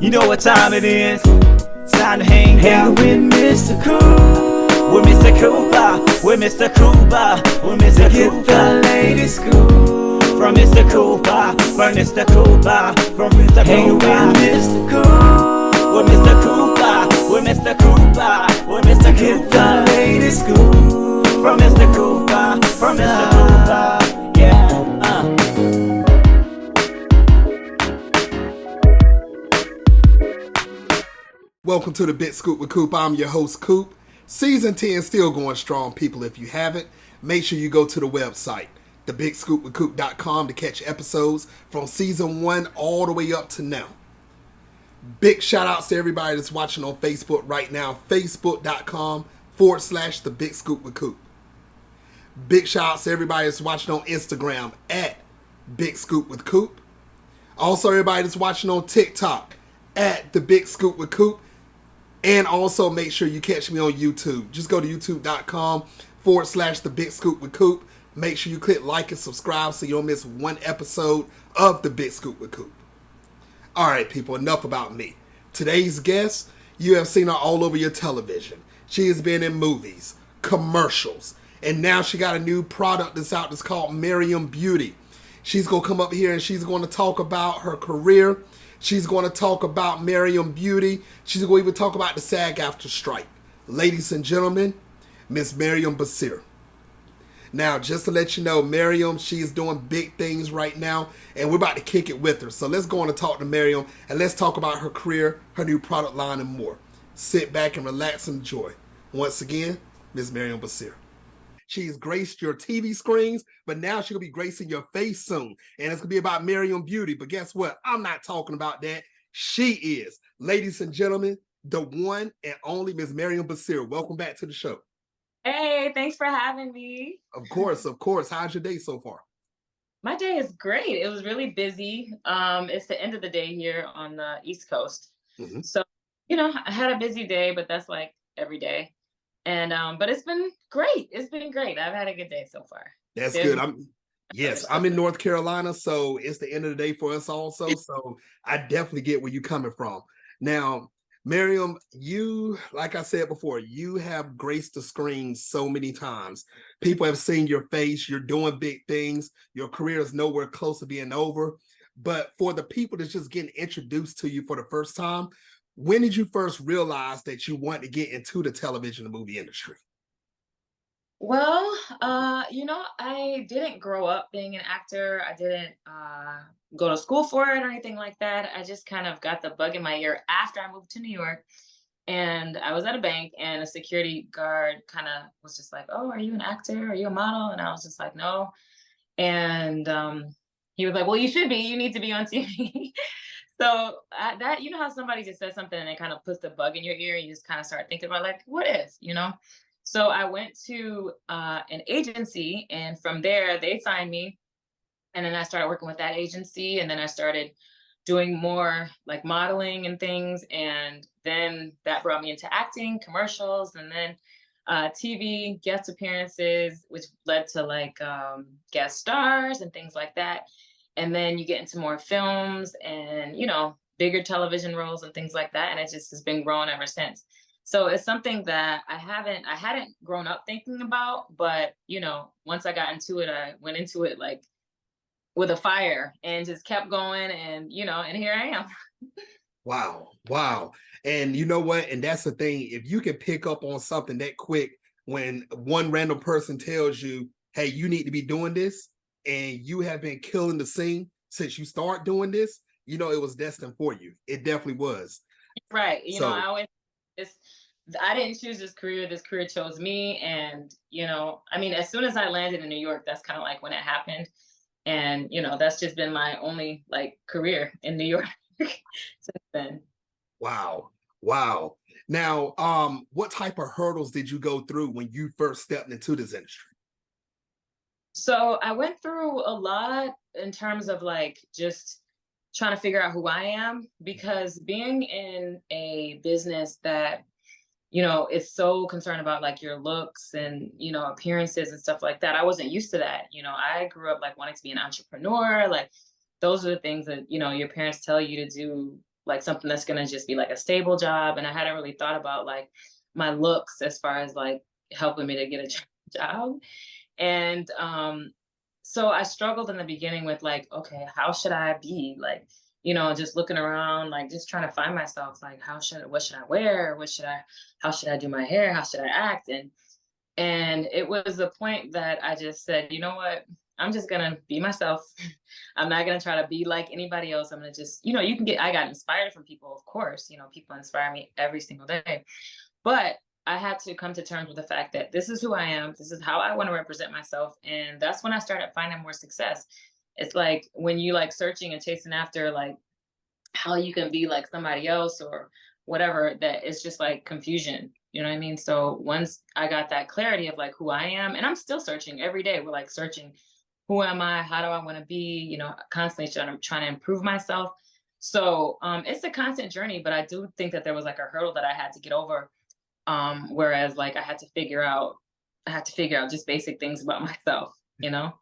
You know what time it is. Time to hang out with Mr. Coop. With Mr. Cooper. With Mr. Cooper. With Mr. Cooper. Get the latest scoop. From Mr. Cooper. From Mr. Cooper. From Mr. Cooper. Hang with Mr. Coop. With Mr. Cooper. With Mr. Cooper. With Mr. Cooper. Get the latest scoop. From Mr. Cooper. From Mr. Cooper. Yeah. Welcome to the Big Scoop with Coop. I'm your host, Coop. Season 10 still going strong, people. If you haven't, make sure you go to the website, thebigscoopwithcoop.com, to catch episodes from Season 1 all the way up to now. Big shout outs to everybody that's watching on Facebook right now, facebook.com/The Big Scoop with Coop. Big shout outs to everybody that's watching on Instagram at Big Scoop with Coop. Also, everybody that's watching on TikTok at The Big Scoop with Coop. And also make sure you catch me on YouTube. Just go to youtube.com/The Big Scoop with Coop. Make sure you click like and subscribe so you don't miss one episode of The Big Scoop with Coop. All right, people, enough about me. Today's guest, you have seen her all over your television. She has been in movies, commercials, and now she got a new product that's out that's called Maryam Beauty. She's going to come up here and she's going to talk about her career. She's going to talk about Maryam Beauty. She's going to even talk about the SAG-AFTRA strike. Ladies and gentlemen, Miss Maryam Basir. Now, just to let you know, Miriam, she's doing big things right now, and we're about to kick it with her. So let's go on and talk to Miriam, and let's talk about her career, her new product line, and more. Sit back and relax and enjoy. Once again, Miss Maryam Basir. She's graced your TV screens, but now she'll be gracing your face soon. And it's going to be about Maryam Beauty. But guess what? I'm not talking about that. She is. Ladies and gentlemen, the one and only Miss Maryam Basir. Welcome back to the show. Hey, thanks for having me. Of course, of course. How's your day so far? My day is great. It was really busy. It's the end of the day here on the East Coast. Mm-hmm. So, I had a busy day, but that's like every day. And but it's been great. It's been great. I've had a good day so far. That's good. I'm in North Carolina, so it's the end of the day for us also. So I definitely get where you're coming from. Now, Miriam, you, like I said before, you have graced the screen so many times. People have seen your face. You're doing big things. Your career is nowhere close to being over. But for the people that's just getting introduced to you for the first time, when did you first realize that you wanted to get into the television and movie industry? Well, I didn't grow up being an actor. I didn't go to school for it or anything like that. I just kind of got the bug in my ear after I moved to New York. And I was at a bank and a security guard kind of was just like, "Oh, are you an actor? Are you a model?" And I was just like, "No." And he was like, "Well, you should be. You need to be on TV." So that, how somebody just says something and it kind of puts the bug in your ear and you just kind of start thinking about like, what if, So I went to an agency, and from there they signed me, and then I started working with that agency, and then I started doing more like modeling and things, and then that brought me into acting, commercials, and then TV guest appearances, which led to like guest stars and things like that. And then you get into more films and, bigger television roles and things like that. And it just has been growing ever since. So it's something that I hadn't grown up thinking about, but, once I got into it, I went into it like with a fire and just kept going and, and here I am. Wow. And you know what? And that's the thing. If you can pick up on something that quick when one random person tells you, hey, you need to be doing this, and you have been killing the scene since you start doing this, it was destined for you. It definitely was. Right. I didn't choose this career chose me. And, as soon as I landed in New York, that's kind of like when it happened. And, that's just been my only like career in New York since then. Wow. Now, what type of hurdles did you go through when you first stepped into this industry? So I went through a lot in terms of like just trying to figure out who I am, because being in a business that, is so concerned about like your looks and, appearances and stuff like that, I wasn't used to that. I grew up like wanting to be an entrepreneur. Like those are the things that, your parents tell you to do like something that's gonna just be like a stable job. And I hadn't really thought about like my looks as far as like helping me to get a job. And so I struggled in the beginning with like, okay, how should I be? Like, just looking around, like just trying to find myself, like what should I wear? How should I do my hair? How should I act? And it was the point that I just said, you know what? I'm just gonna be myself. I'm not gonna try to be like anybody else. I'm gonna just, I got inspired from people, of course. People inspire me every single day. But I had to come to terms with the fact that this is who I am. This is how I want to represent myself. And that's when I started finding more success. It's like when you like searching and chasing after like how you can be like somebody else or whatever, that it's just like confusion. You know what I mean? So once I got that clarity of like who I am, and I'm still searching every day. We're like searching, who am I? How do I want to be? Constantly trying to improve myself. So it's a constant journey, but I do think that there was like a hurdle that I had to get over. Whereas like I had to figure out just basic things about myself, No,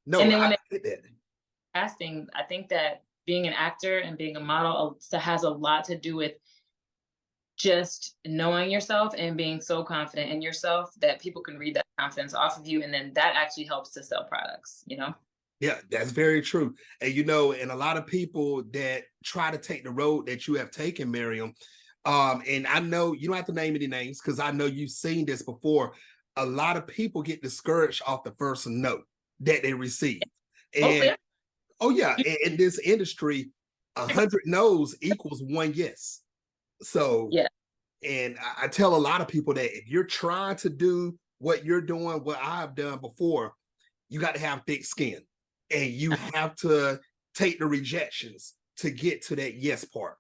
And then when I it get that. casting, I think that being an actor and being a model has a lot to do with just knowing yourself and being so confident in yourself that people can read that confidence off of you. And then that actually helps to sell products, Yeah, that's very true. And a lot of people that try to take the road that you have taken, Miriam, and I know you don't have to name any names because I know you've seen this before. A lot of people get discouraged off the first note that they receive. Mostly, And oh yeah, in this industry, 100 no's equals 1 yes. So yeah. and I tell a lot of people that if you're trying to do what you're doing, what I've done before, you got to have thick skin and you have to take the rejections to get to that yes part.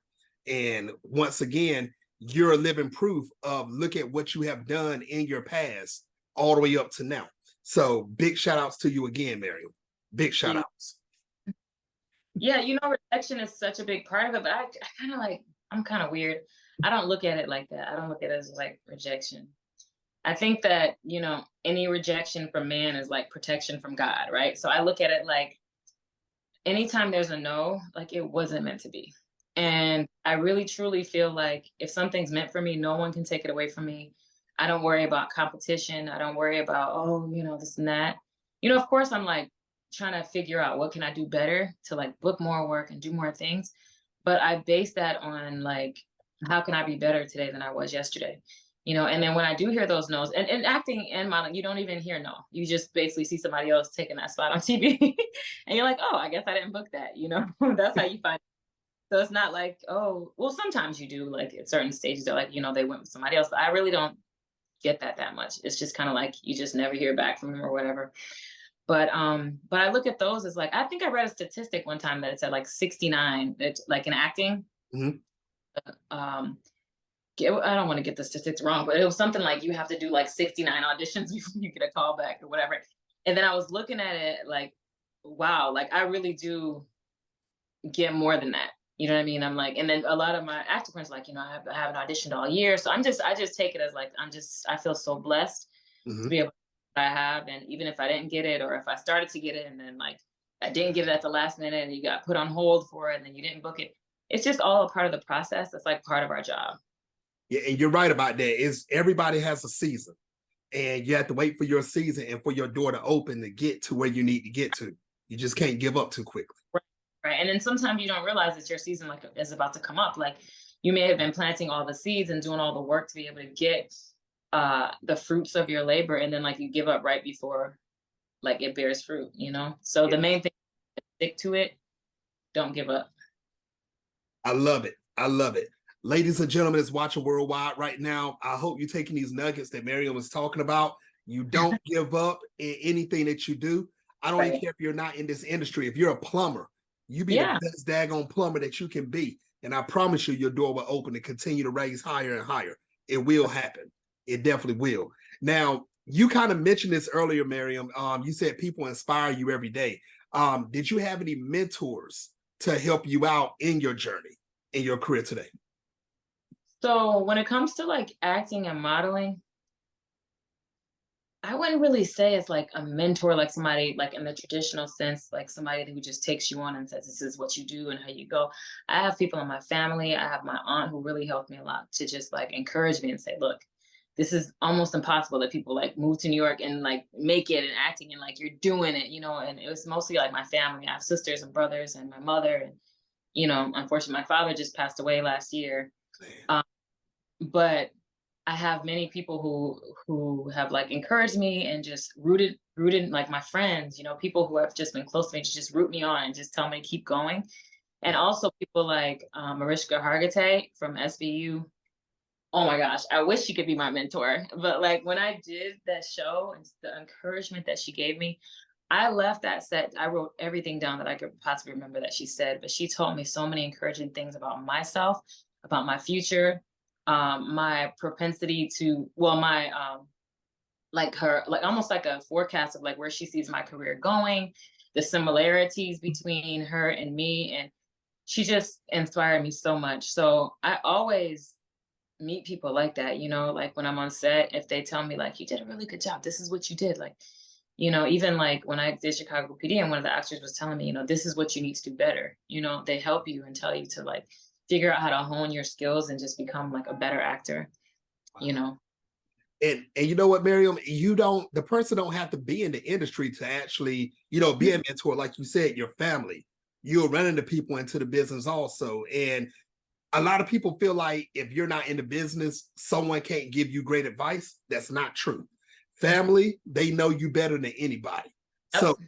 And once again, you're a living proof of look at what you have done in your past all the way up to now. So big shout outs to you again, Miriam. Big shout outs. Yeah, rejection is such a big part of it, but I kind of like, I'm kind of weird. I don't look at it like that. I don't look at it as like rejection. I think that, any rejection from man is like protection from God, right? So I look at it like anytime there's a no, like it wasn't meant to be. And I really truly feel like if something's meant for me, no one can take it away from me. I don't worry about competition. I don't worry about, this and that. Of course I'm like trying to figure out what can I do better to like book more work and do more things. But I base that on like, how can I be better today than I was yesterday? And then when I do hear those no's, and acting and modeling, you don't even hear no. You just basically see somebody else taking that spot on TV. And you're like, oh, I guess I didn't book that, That's how you find it. So it's not like, oh, well, sometimes you do, like at certain stages, they're like, they went with somebody else. But I really don't get that much. It's just kind of like you just never hear back from them or whatever. But I look at those as like, I think I read a statistic one time that it said like 69, it's like in acting. Mm-hmm. I don't want to get the statistics wrong, but it was something like you have to do like 69 auditions before you get a call back or whatever. And then I was looking at it like, wow, like I really do get more than that. You know what I mean? I'm like, and then a lot of my actor friends like, I haven't auditioned all year. So I just take it as like, I feel so blessed to be able to do what I have. And even if I didn't get it, or if I started to get it and then like I didn't get it at the last minute and you got put on hold for it and then you didn't book it, it's just all a part of the process. It's like part of our job. Yeah, and you're right about that. Everybody has a season, and you have to wait for your season and for your door to open to get to where you need to get to. You just can't give up too quickly. Right. And then sometimes you don't realize that your season like is about to come up. Like you may have been planting all the seeds and doing all the work to be able to get the fruits of your labor, and then like you give up right before like it bears fruit. So the main thing is stick to it. Don't give up. I love it. I love it. Ladies and gentlemen, it's watching worldwide right now. I hope you're taking these nuggets that Miriam was talking about. You don't give up in anything that you do. I don't even care if you're not in this industry. If you're a plumber, you be the best daggone plumber that you can be. And I promise you, your door will open and continue to raise higher and higher. It will happen. It definitely will. Now, you kind of mentioned this earlier, Miriam. You said people inspire you every day. Did you have any mentors to help you out in your journey, in your career today? So when it comes to like acting and modeling, I wouldn't really say it's like a mentor, like somebody like in the traditional sense, like somebody who just takes you on and says, this is what you do and how you go. I have people in my family. I have my aunt who really helped me a lot to just like encourage me and say, look, this is almost impossible that people like move to New York and like make it and acting and like you're doing it, you know. And it was mostly like my family. I have sisters and brothers and my mother. And, you know, unfortunately, my father just passed away last year. Um, but I have many people who have like encouraged me and just rooted like my friends, you know, people who have just been close to me to just root me on and just tell me to keep going. And also people like Mariska Hargitay from SVU. Oh my gosh, I wish she could be my mentor. But like when I did that show and the encouragement that she gave me, I left that set. I wrote everything down that I could possibly remember that she said, but she told me so many encouraging things about myself, about my future, my propensity to, well, my, like her, like almost like a forecast of like where she sees my career going, the similarities between her and me. And she just inspired me so much. So I always meet people like that, you know, like when I'm on set, if they tell me like, you did a really good job, this is what you did. Like, you know, even like when I did Chicago PD and one of the actors was telling me, you know, this is what you need to do better. You know, they help you and tell you to like figure out how to hone your skills and just become like a better actor, you know. And you know what, Miriam, the person don't have to be in the industry to actually, you know, be a mentor. Like you said, your family, you're running the people into the business also. And a lot of people feel like if you're not in the business, someone can't give you great advice. That's not true. Family, they know you better than anybody. Yep. So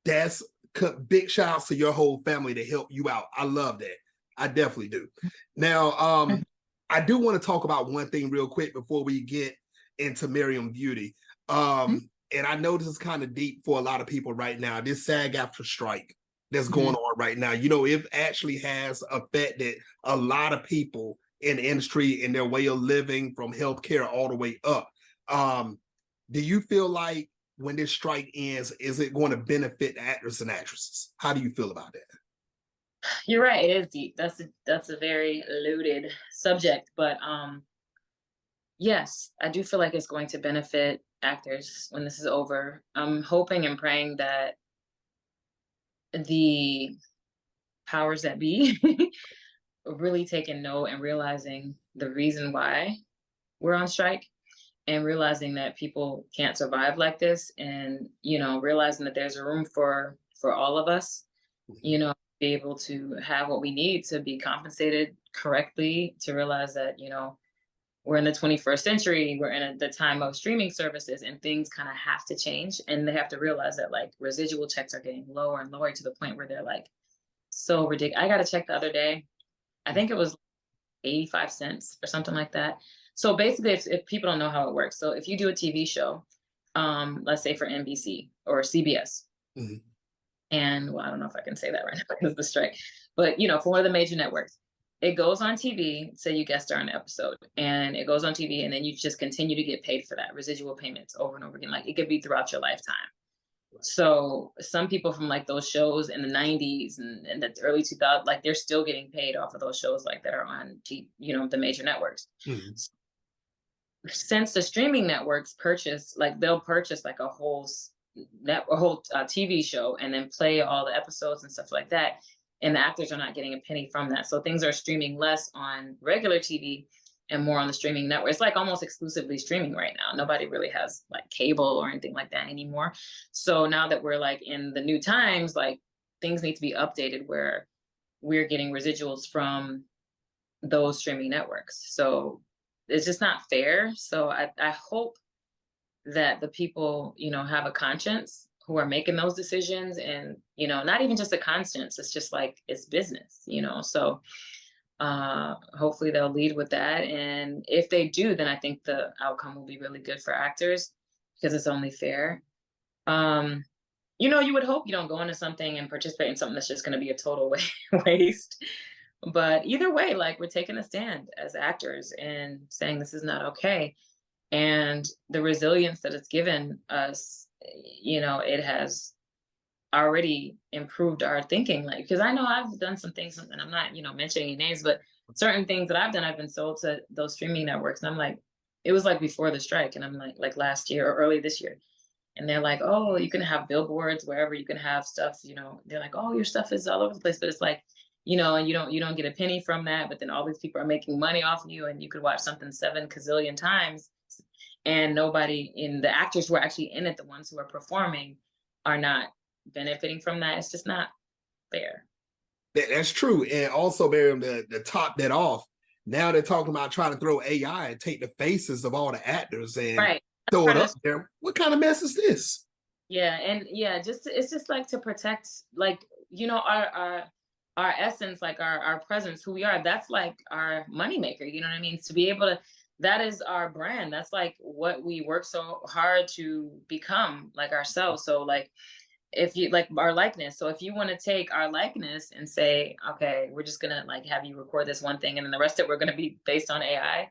that's big shout outs to your whole family to help you out. I love that. I definitely do. Now, I do want to talk about one thing real quick before we get into Maryam Beauty. And I know this is kind of deep for a lot of people right now. This SAG-AFTRA strike that's going on right now, you know, it actually has affected a lot of people in the industry and their way of living from healthcare all the way up. Do you feel like when this strike ends, is it going to benefit the actors and actresses? How do you feel about that? You're right, it is deep. That's a very loaded subject, but yes, I do feel like it's going to benefit actors when this is over. I'm hoping and praying that the powers that be really taking note and realizing the reason why we're on strike and realizing that people can't survive like this, and you know, realizing that there's a room for all of us, you know, be able to have what we need to be compensated correctly, to realize that, you know, we're in the 21st century, we're in the time of streaming services, and things kind of have to change, and they have to realize that like residual checks are getting lower and lower to the point where they're like so ridiculous. I got a check the other day, I think it was 85 cents or something like that. So basically, if people don't know how it works, so if you do a TV show, let's say for NBC or CBS, and well, I don't know if I can say that right now because of the strike, but you know, for one of the major networks, it goes on TV, say you guest star on an episode, and it goes on TV, and then you just continue to get paid for that residual payments over and over again. Like it could be throughout your lifetime. So some people from like those shows in the 90s and the early 2000s, like they're still getting paid off of those shows like that are on, you know, the major networks. Since the streaming networks purchase, like they'll purchase like a whole TV show and then play all the episodes and stuff like that. And the actors are not getting a penny from that. So things are streaming less on regular TV and more on the streaming network. It's like almost exclusively streaming right now. Nobody really has like cable or anything like that anymore. So now that we're like in the new times, like things need to be updated where we're getting residuals from those streaming networks. So it's just not fair. So I hope that the people, you know, have a conscience who are making those decisions, and, you know, not even just a conscience, it's just like, it's business, you know? So hopefully they'll lead with that. And if they do, then I think the outcome will be really good for actors because it's only fair. You know, you would hope you don't go into something and participate in something that's just going to be a total waste. But either way, like we're taking a stand as actors and saying this is not okay. And the resilience that it's given us, you know, it has already improved our thinking. Like, because I know I've done some things, and I'm not, you know, mentioning any names, but certain things that I've done, I've been sold to those streaming networks. And I'm like, it was like before the strike, and I'm like last year or early this year. And they're like, oh, you can have billboards wherever, you can have stuff, they're like, oh, your stuff is all over the place. But it's like, and you don't get a penny from that, but then all these people are making money off of you, and you could watch something 7 gazillion times, and nobody in the actors who are actually in it, the ones who are performing, are not benefiting from that. It's just not fair. That's true. And also, Miriam, to top that off, now they're talking about trying to throw AI and take the faces of all the actors and Right. throw it up there. What kind of mess is this? Yeah, and yeah, it's just like to protect, like, our essence, like our presence, who we are. That's like our moneymaker. You know what I mean? To be able to, that is our brand. That's like what we work so hard to become, like ourselves. So like, if you like our likeness, so if you want to take our likeness and say, okay, we're just gonna like have you record this one thing, and then the rest of it we're gonna be based on AI,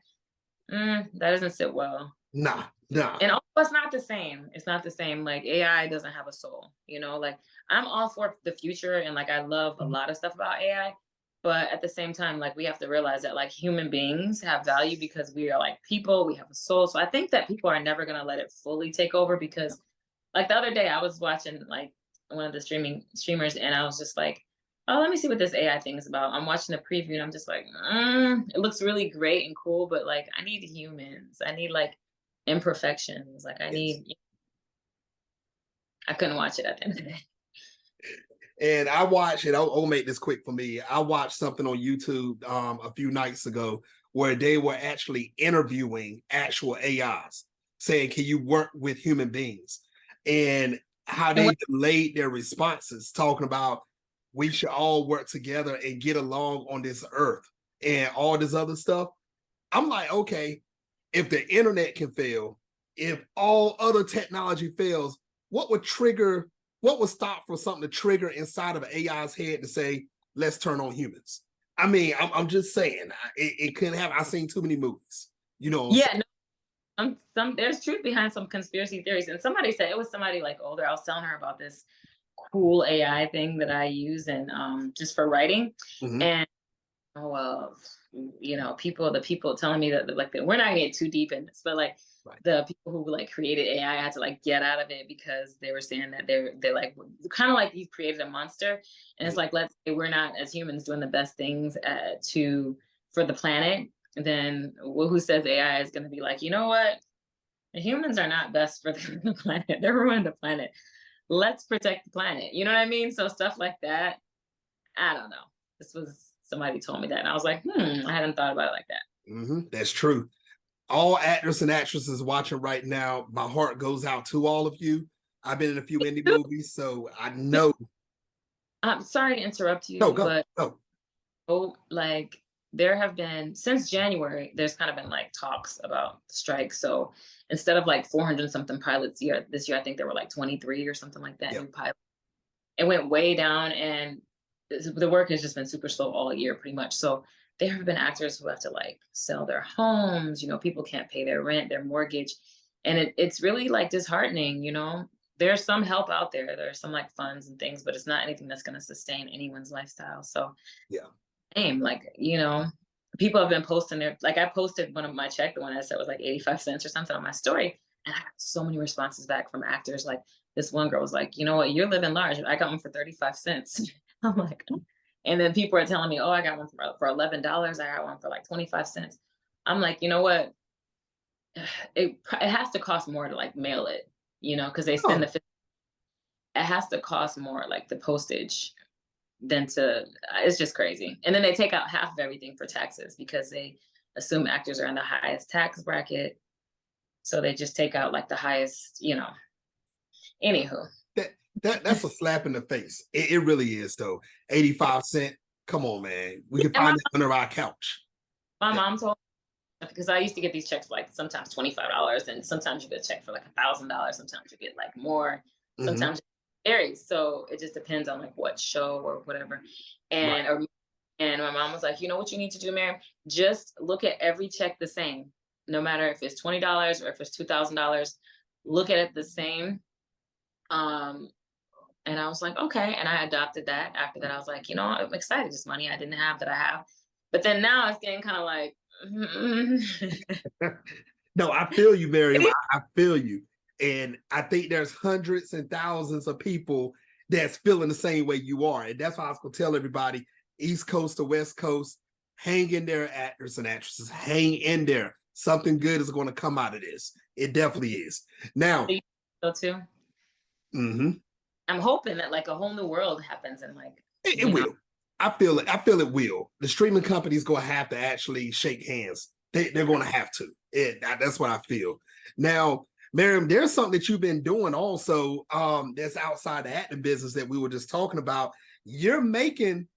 that doesn't sit well. Nah. And also, it's not the same. It's not the same. Like, AI doesn't have a soul, like I'm all for the future, and like I love a lot of stuff about AI, but at the same time, like we have to realize that like human beings have value, because we are like people, we have a soul. So I think that people are never gonna let it fully take over, because like the other day I was watching like one of the streamers, and I was just like, oh, let me see what this AI thing is about. I'm watching the preview, and I'm just like, it looks really great and cool, but like I need humans. I need like imperfections. Like I couldn't watch it at the end of the day. And I watched it. I'll make this quick for me. I watched something on YouTube a few nights ago where they were actually interviewing actual AIs, saying, can you work with human beings? And how they delayed their responses, talking about we should all work together and get along on this earth and all this other stuff. I'm like, okay, if the internet can fail, if all other technology fails, what would stop for something to trigger inside of an AI's head to say, let's turn on humans? I mean, I'm just saying, it couldn't happen. I've seen too many movies, Yeah, no, there's truth behind some conspiracy theories. And somebody said, it was somebody like older, I was telling her about this cool AI thing that I use, and just for writing. Mm-hmm. And the people telling me that like we're not gonna get too deep in this, but like the people who like created AI had to like get out of it, because they were saying that they're like kind of like you've created a monster, and it's like, let's say we're not as humans doing the best things for the planet, then who says AI is going to be like, you know what, the humans are not best for the planet, they're ruining the planet, let's protect the planet, you know what I mean? So stuff like that, I don't know. This was somebody told me that, and I was like, I hadn't thought about it like that. Mm-hmm. That's true. All actors and actresses watching right now, my heart goes out to all of you. I've been in a few indie movies, so I know. I'm sorry to interrupt you, but like there have been, since January, there's kind of been like talks about strikes. So instead of like 400 something pilots this year, I think there were like 23 or something like that, new pilots. It went way down, and the work has just been super slow all year, pretty much. So there have been actors who have to like sell their homes, people can't pay their rent, their mortgage. And it's really like disheartening, There's some help out there. There's some like funds and things, but it's not anything that's going to sustain anyone's lifestyle. So like, people have been posting like I posted one of my check, the one I said was like 85 cents or something on my story. And I got so many responses back from actors. Like this one girl was like, you know what, you're living large. I got one for 35 cents. I'm like, and then people are telling me, oh, I got one for $11. I got one for like 25 cents. I'm like, you know what? It has to cost more to like mail it, because they spend it has to cost more, like the postage, it's just crazy. And then they take out half of everything for taxes, because they assume actors are in the highest tax bracket. So they just take out like the highest, Anywho. That's a slap in the face. It really is, though. 85 cents. Come on, man. We can find it under our couch. My mom told me, because I used to get these checks for like sometimes $25, and sometimes you get a check for like $1,000. Sometimes you get like more. Sometimes it varies. So it just depends on like what show or whatever. And my mom was like, you know what you need to do, Miriam? Just look at every check the same, no matter if it's $20 or if it's $2,000. Look at it the same. And I was like, okay. And I adopted that. After that, I was like, I'm excited. This money I didn't have that I have. But then now it's getting kind of like, No, I feel you, Miriam. I feel you. And I think there's hundreds and thousands of people that's feeling the same way you are. And that's why I was going to tell everybody, East Coast to West Coast, hang in there, actors and actresses. Hang in there. Something good is going to come out of this. It definitely is. Now, So too. mm-hmm. I'm hoping that like a whole new world happens and like It will. I feel it. I feel it will. The streaming company's going to have to actually shake hands. They're going to have to. That's what I feel. Now, Miriam, there's something that you've been doing also that's outside the acting business that we were just talking about. You're making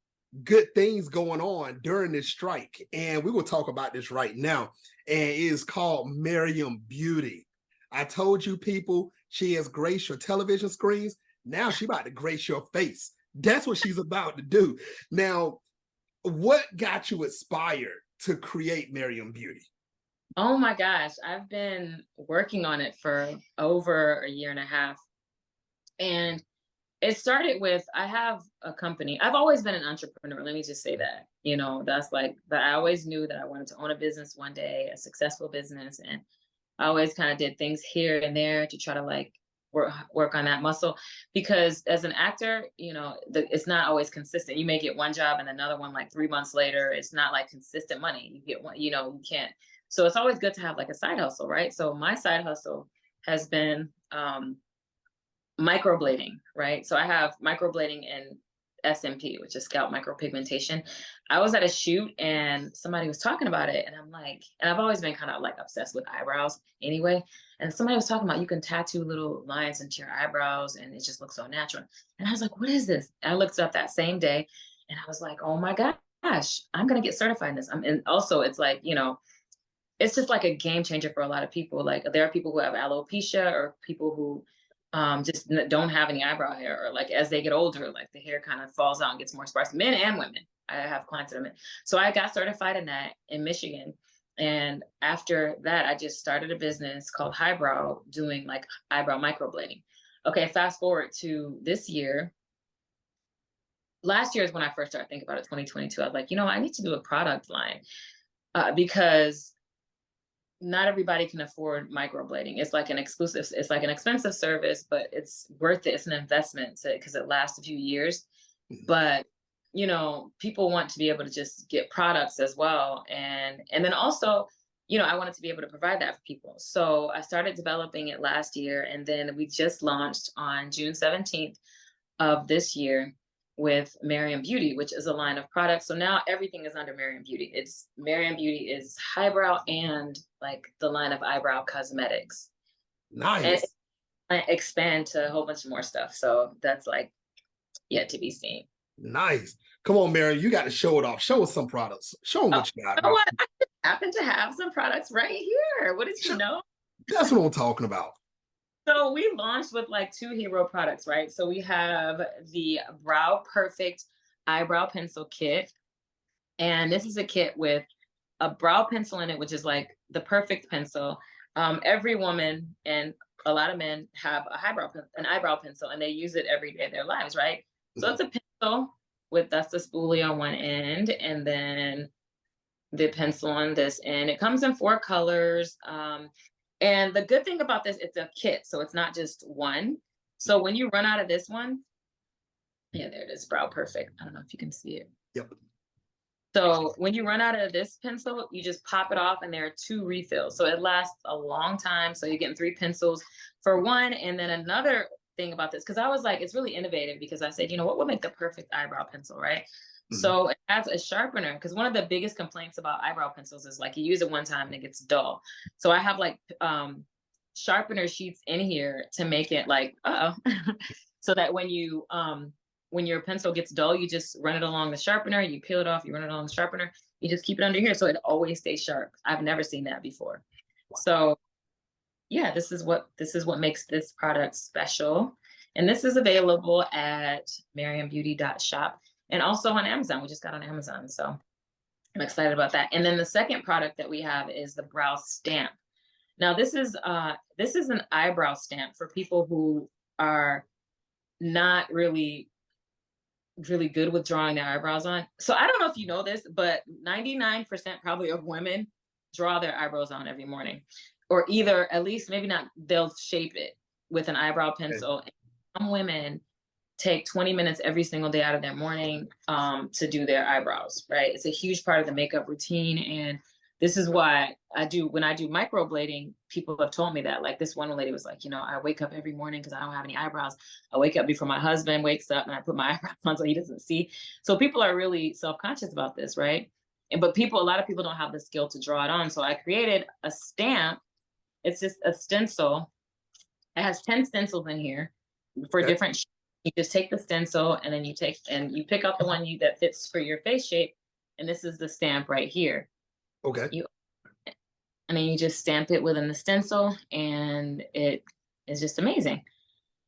good things going on during this strike. And we will talk about this right now. And it is called Maryam Beauty. I told you people, she has graced your television screens. Now she's about to grace your face. That's what she's about to do. Now, what got you inspired to create Maryam Beauty? Oh my gosh, I've been working on it for over a year and a half. And it started with, I have a company. I've always been an entrepreneur. Let me just say that. You know, that's like that. I always knew that I wanted to own a business one day, a successful business. And I always kind of did things here and there to try to like work on that muscle, because as an actor, you know, it's not always consistent. You may get one job and another one like 3 months later. It's not like consistent money. You get one, you know, you can't. So it's always good to have like a side hustle, right? So my side hustle has been microblading, right? So I have microblading and SMP, which is scalp micropigmentation. I was at a shoot and somebody was talking about it, and I'm like, and I've always been kind of like obsessed with eyebrows anyway. And somebody was talking about you can tattoo little lines into your eyebrows and it just looks so natural. And I was like, what is this? I looked it up that same day and I was like, oh my gosh, I'm gonna get certified in this. And also it's like, you know, it's just like a game changer for a lot of people. Like there are people who have alopecia or people who just don't have any eyebrow hair, or like as they get older, like the hair kind of falls out and gets more sparse, men and women. I have clients that are men. So I got certified in that in Michigan. And after that, I just started a business called Highbrow doing like eyebrow microblading. Okay, fast forward to this year. Last year is when I first started thinking about it, 2022. I was like, you know, I need to do a product line because not everybody can afford microblading. It's like it's like an expensive service, but it's worth it. It's an investment because it lasts a few years. But you know, people want to be able to just get products as well. And then also, you know, I wanted to be able to provide that for people. So I started developing it last year, and then we just launched on June 17th of this year with Maryam Beauty, which is a line of products. So now everything is under Maryam Beauty. It's Maryam Beauty is highbrow and like the line of eyebrow cosmetics. Nice. And I expand to a whole bunch of more stuff. So that's like yet to be seen. Nice. Come on, Mary, you got to show it off. Show us some products. Show them what you got. You know what? I happen to have some products right here. What did you know? That's what I'm talking about. So we launched with like 2 hero products, right? So we have the Brow Perfect Eyebrow Pencil Kit. And this is a kit with a brow pencil in it, which is like the perfect pencil. Every woman and a lot of men have an eyebrow pencil, and they use it every day of their lives, right? So it's a pencil with, that's the spoolie on one end, and then the pencil on this end. It comes in 4 colors. And the good thing about this, it's a kit, so it's not just one. So when you run out of this one, yeah, there it is, Brow Perfect. I don't know if you can see it. Yep. So when you run out of this pencil, you just pop it off, and there are 2 refills. So it lasts a long time. So you're getting 3 pencils for one. And then another thing about this, because I was like, it's really innovative, because I said, you know, what would make the perfect eyebrow pencil, right? So it has a sharpener, because one of the biggest complaints about eyebrow pencils is like you use it one time and it gets dull. So I have like sharpener sheets in here to make it like, so that when you when your pencil gets dull, you just run it along the sharpener, you peel it off, you run it along the sharpener, you just keep it under here so it always stays sharp. I've never seen that before. So yeah, this is what makes this product special. And this is available at maryambeauty.shop and also on Amazon. We just got on Amazon, so I'm excited about that. And then the second product that we have is the brow stamp. Now this is an eyebrow stamp for people who are not really good with drawing their eyebrows on. So I don't know if you know this, but 99% probably of women draw their eyebrows on every morning. or either at least maybe not, they'll shape it with an eyebrow Okay. pencil. Some women take 20 minutes every single day out of their morning to do their eyebrows, right? It's a huge part of the makeup routine. And this is why when I do microblading, people have told me that. Like this one lady was like, I wake up every morning because I don't have any eyebrows. I wake up before my husband wakes up and I put my eyebrows on so he doesn't see. So people are really self-conscious about this, right? But a lot of people don't have the skill to draw it on. So I created a stamp. It's just a stencil. It has 10 stencils in here for different shapes. You just take the stencil and then you pick out the one that fits for your face shape. And this is the stamp right here. Okay. And then you just stamp it within the stencil and it is just amazing.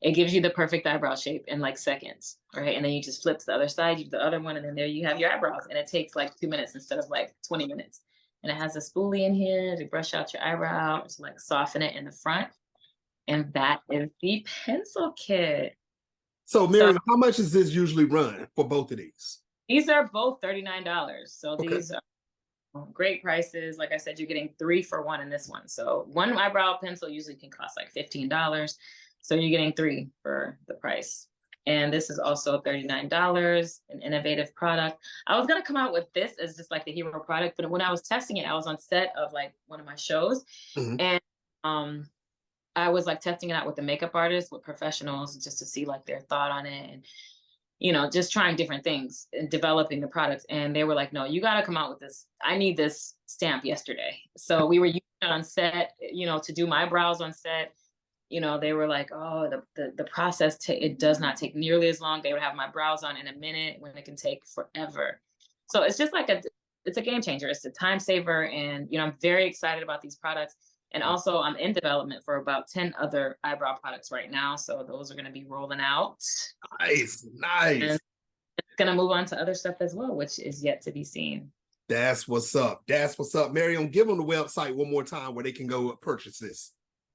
It gives you the perfect eyebrow shape in like seconds, right? And then you just flip to the other side, you do the other one, and then there you have your eyebrows. And it takes like 2 minutes instead of like 20 minutes. And it has a spoolie in here to brush out your eyebrow, to like soften it in the front. And that is the pencil kit. So, Miriam, how much does this usually run for both of these? These are both $39. So Okay. these are great prices. Like I said, you're getting 3 for 1 in this one. So one eyebrow pencil usually can cost like $15. So you're getting 3 for the price. And this is also $39, an innovative product. I was gonna come out with this as just like the hero product, but when I was testing it, I was on set of like one of my shows, and I was like testing it out with the makeup artists, with professionals, just to see like their thought on it, and just trying different things and developing the products. And they were like, no, you got to come out with this. I need this stamp yesterday. So we were using it on set, to do my brows on set. They were like, oh, the process, it does not take nearly as long. They would have my brows on in a minute when it can take forever. So it's just like it's a game changer. It's a time saver. And, I'm very excited about these products. And also I'm in development for about 10 other eyebrow products right now. So those are going to be rolling out. Nice. And it's going to move on to other stuff as well, which is yet to be seen. That's what's up. Miriam, give them the website one more time where they can go purchase this.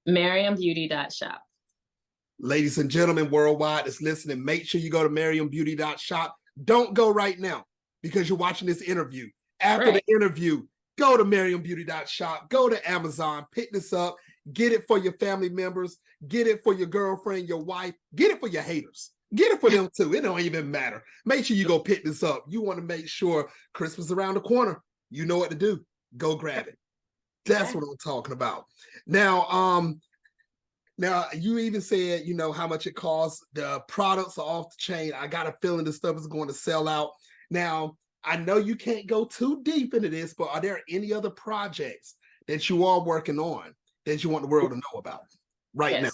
MaryamBeauty.shop. Ladies and gentlemen worldwide that's listening, make sure you go to MaryamBeauty.shop. Don't go right now because you're watching this interview. After the interview, go to MaryamBeauty.shop, go to Amazon, pick this up, get it for your family members, get it for your girlfriend, your wife, get it for your haters. Get it for them too. It don't even matter. Make sure you go pick this up. You want to make sure Christmas around the corner. You know what to do. Go grab it. That's what I'm talking about. Now you even said, how much it costs. The products are off the chain. I got a feeling this stuff is going to sell out. Now, I know you can't go too deep into this, but are there any other projects that you are working on that you want the world to know about now?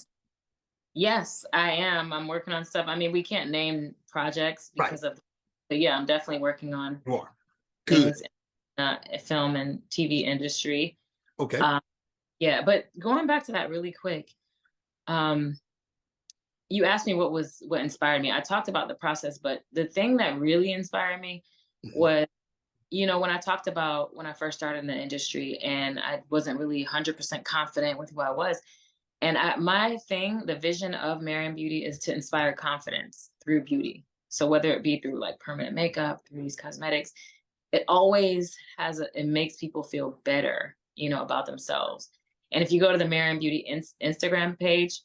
Yes, I am. I'm working on stuff. I mean, we can't name projects because of, but yeah, I'm definitely working on things in film and TV industry. Okay. Yeah, but going back to that really quick, you asked me what inspired me. I talked about the process, but the thing that really inspired me was, when I talked about when I first started in the industry and I wasn't really 100% confident with who I was. And the vision of Maryam Beauty is to inspire confidence through beauty. So whether it be through like permanent makeup, through these cosmetics, it always it makes people feel better, about themselves. And if you go to the Maryam Beauty Instagram page,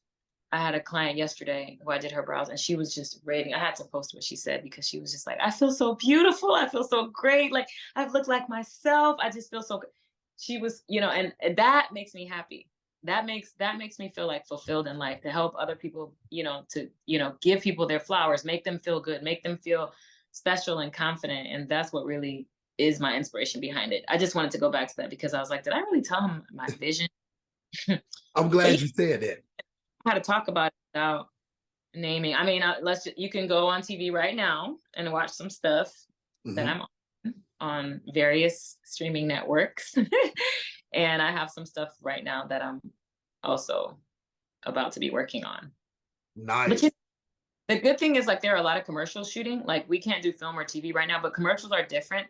I had a client yesterday who I did her brows and she was just raving. I had to post what she said because she was just like, I feel so beautiful. I feel so great. Like I've looked like myself. I just feel so good. She was, and that makes me happy. That makes me feel like fulfilled in life, to help other people, to, give people their flowers, make them feel good, make them feel special and confident. And that's what really is my inspiration behind it. I just wanted to go back to that because I was like, did I really tell him my vision? I'm glad you said that. How to talk about it without naming. I mean, you can go on TV right now and watch some stuff that I'm on various streaming networks. And I have some stuff right now that I'm also about to be working on. Nice. The good thing is like there are a lot of commercials shooting. Like we can't do film or TV right now, but commercials are different.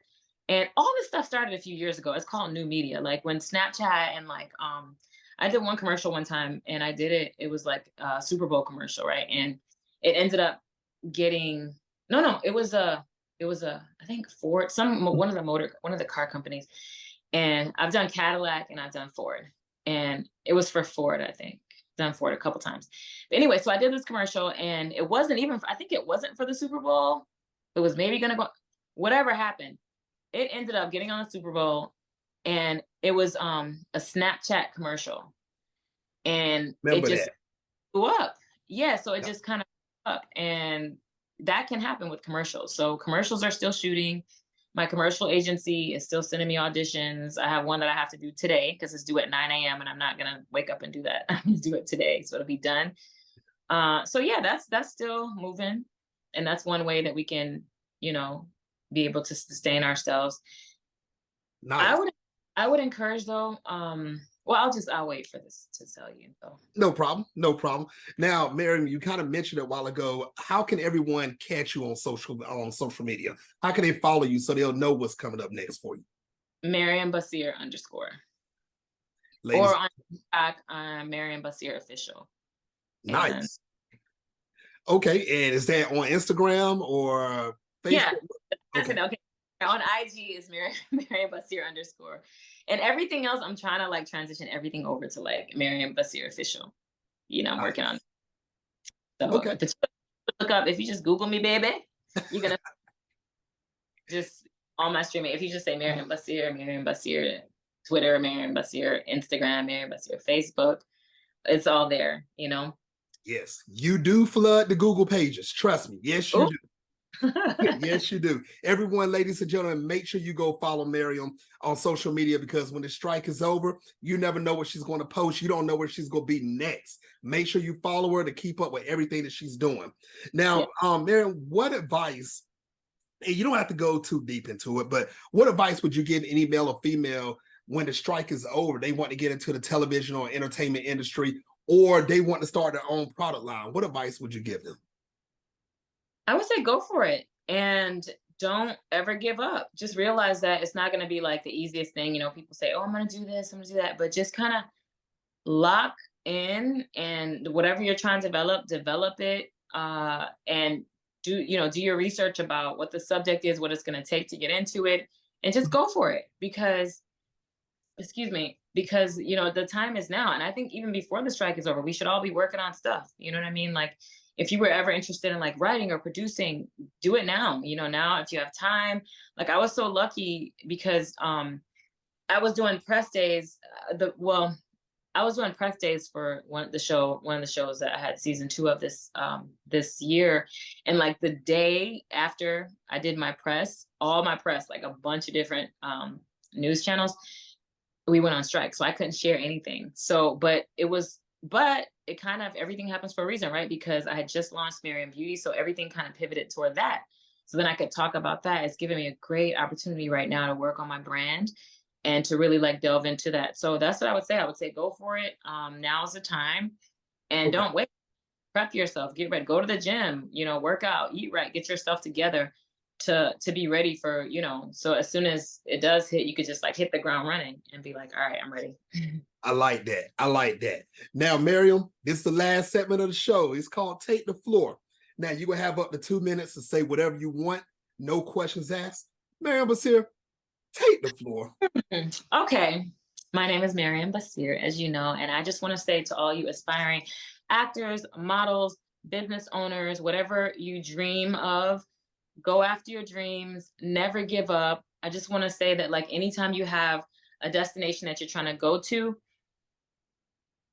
And all this stuff started a few years ago. It's called new media. Like when Snapchat and like I did one commercial one time and I did it. It was like a Super Bowl commercial, right? And it ended up getting it was a I think Ford, one of the car companies. And I've done Cadillac and I've done Ford. and it was for Ford, I think. Done Ford a couple times. But anyway, so I did this commercial, and it wasn't even, I think it wasn't for the Super Bowl. It was maybe going to go, whatever happened. It ended up getting on the Super Bowl, and it was a Snapchat commercial, and it Remember just that. blew up. Yeah, so it Yeah. just kind of up, and that can happen with commercials. So commercials are still shooting. My commercial agency is still sending me auditions. I have one that I have to do today because it's due at 9 a.m. and I'm not gonna wake up and do that. I'm gonna do it today, so it'll be done. So yeah, that's still moving, and that's one way that we can, you know, be able to sustain ourselves. I Nice. would I would encourage though. Well, I'll wait for this to tell you though. No problem. No problem. Now, Miriam, you kind of mentioned it a while ago. How can everyone catch you on social media? How can they follow you so they'll know what's coming up next for you? Maryam Basir underscore. Ladies, Or on TikTok, Maryam Basir official. And nice. Okay. And is that on Instagram or yeah, Facebook? that's Okay. it. Okay. On IG is Maryam Basir underscore. And everything else, I'm trying to like transition everything over to like Maryam Basir official. You know, I'm working on Nice. it. So Okay. but look up, if you just Google me, baby, you're gonna just on my streaming. If you just say Maryam Basir, Twitter, Maryam Basir, Instagram, Maryam Basir, Facebook, it's all there, you know. Yes. You do flood the Google pages. Trust me. Yes, you Oh, do. Yes, you do. Everyone, ladies and gentlemen, make sure you go follow Miriam on social media, because when the strike is over, you never know what she's going to post. You don't know where she's going to be next. Make sure you follow her to keep up with everything that she's doing. yeah. Now, Miriam, what advice, and you don't have to go too deep into it, but what advice would you give any male or female when the strike is over? They want to get into the television or entertainment industry, or they want to start their own product line. What advice would you give them? I would say go for it, and don't ever give up. Just realize that it's not going to be like the easiest thing. You know, people say, "Oh, I'm going to do this, I'm going to do that," but just kind of lock in, and whatever you're trying to develop it, and do your research about what the subject is, what it's going to take to get into it, and just go for it. Because, excuse me, because the time is now, and I think even before the strike is over, we should all be working on stuff. You know what I mean? Like, if you were ever interested in like writing or producing, do it now. Now if you have time. Like, I was so lucky because I was doing press days. I was doing press days for one of the shows that I had season 2 of this year, and like the day after I did my press, all my press, like a bunch of different news channels, we went on strike, so I couldn't share anything. So, but it kind of, everything happens for a reason, right? Because I had just launched Maryam Beauty, so everything kind of pivoted toward that. So then I could talk about that. It's given me a great opportunity right now to work on my brand and to really like delve into that. So that's what I would say. I would say go for it. Now's the time, and Okay. don't wait. Prep yourself, get ready, go to the gym, work out, eat right, get yourself together to be ready for, so as soon as it does hit, you could just like hit the ground running and be like, all right, I'm ready. I like that. I like that. Now, Miriam, this is the last segment of the show. It's called Take the Floor. Now, you will have up to 2 minutes to say whatever you want. No questions asked. Maryam Basir, take the floor. Okay. My name is Maryam Basir, as you know, and I just want to say to all you aspiring actors, models, business owners, whatever you dream of, go after your dreams, never give up. I just want to say that, like, anytime you have a destination that you're trying to go to,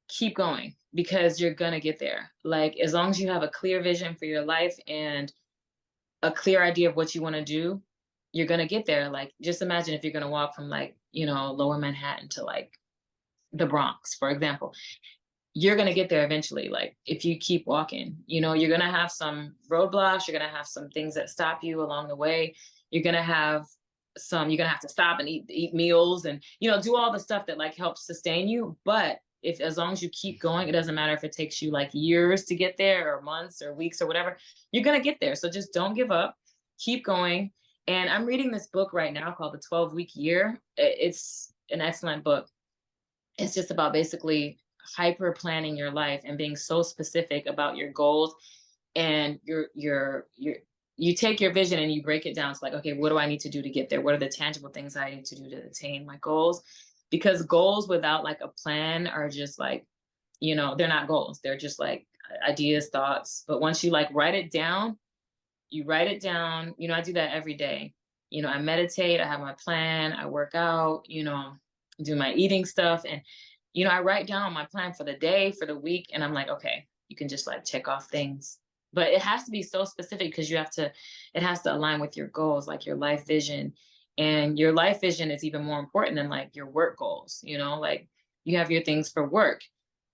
keep going, because you're going to get there. Like, as long as you have a clear vision for your life and a clear idea of what you want to do, you're going to get there. Like, just imagine if you're going to walk from like, lower Manhattan to like the Bronx, for example. You're going to get there eventually. Like, if you keep walking, you're going to have some roadblocks. You're going to have some things that stop you along the way. You're going to have to stop and eat meals and, do all the stuff that like helps sustain you. But as long as you keep going, it doesn't matter if it takes you like years to get there or months or weeks or whatever, you're going to get there. So just don't give up, keep going. And I'm reading this book right now called The 12-Week Year. It's an excellent book. It's just about basically hyper planning your life and being so specific about your goals, and you take your vision and you break it down. It's like, okay, what do I need to do to get there? What are the tangible things I need to do to attain my goals? because goals without like a plan are just like, they're not goals. They're just like ideas, thoughts. But once you like write it down, I do that every day. I meditate, I have my plan, I work out, do my eating stuff. And, I write down my plan for the day, for the week. And I'm like, okay, you can just like check off things. But it has to be so specific because it has to align with your goals, like your life vision. And your life vision is even more important than like your work goals, like you have your things for work.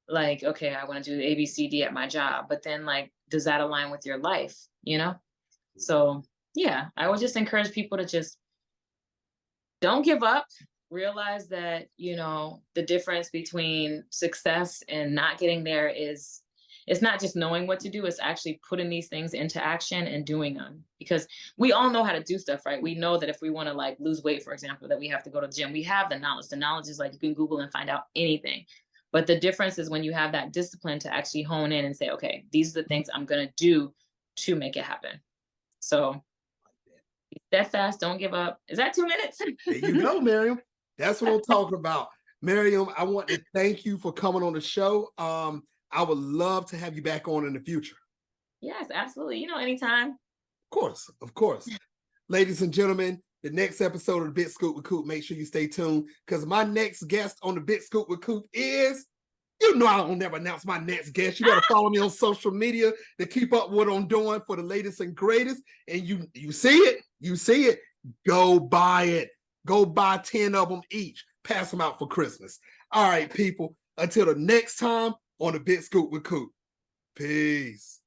Like, okay, I want to do A, B, C, D at my job. But then like, does that align with your life, So yeah, I would just encourage people to just don't give up. Realize that, the difference between success and not getting there is, it's not just knowing what to do, it's actually putting these things into action and doing them. Because we all know how to do stuff, right? We know that if we want to like lose weight, for example, that we have to go to the gym. We have the knowledge. The knowledge is like you can Google and find out anything. But the difference is when you have that discipline to actually hone in and say, okay, these are the things I'm going to do to make it happen. So be steadfast, don't give up. Is that 2 minutes? There you go, Miriam. That's what I'm talking about. Miriam, I want to thank you for coming on the show. I would love to have you back on in the future. Yes, absolutely. Anytime. Of course. Ladies and gentlemen, the next episode of the Big Scoop with Coop, make sure you stay tuned because my next guest on the Big Scoop with Coop is, I don't never announce my next guest. You better follow me on social media to keep up what I'm doing for the latest and greatest. And you see it, go buy it. Go buy 10 of them each. Pass them out for Christmas. All right, people. Until the next time on the Big Scoop with Coop. Peace.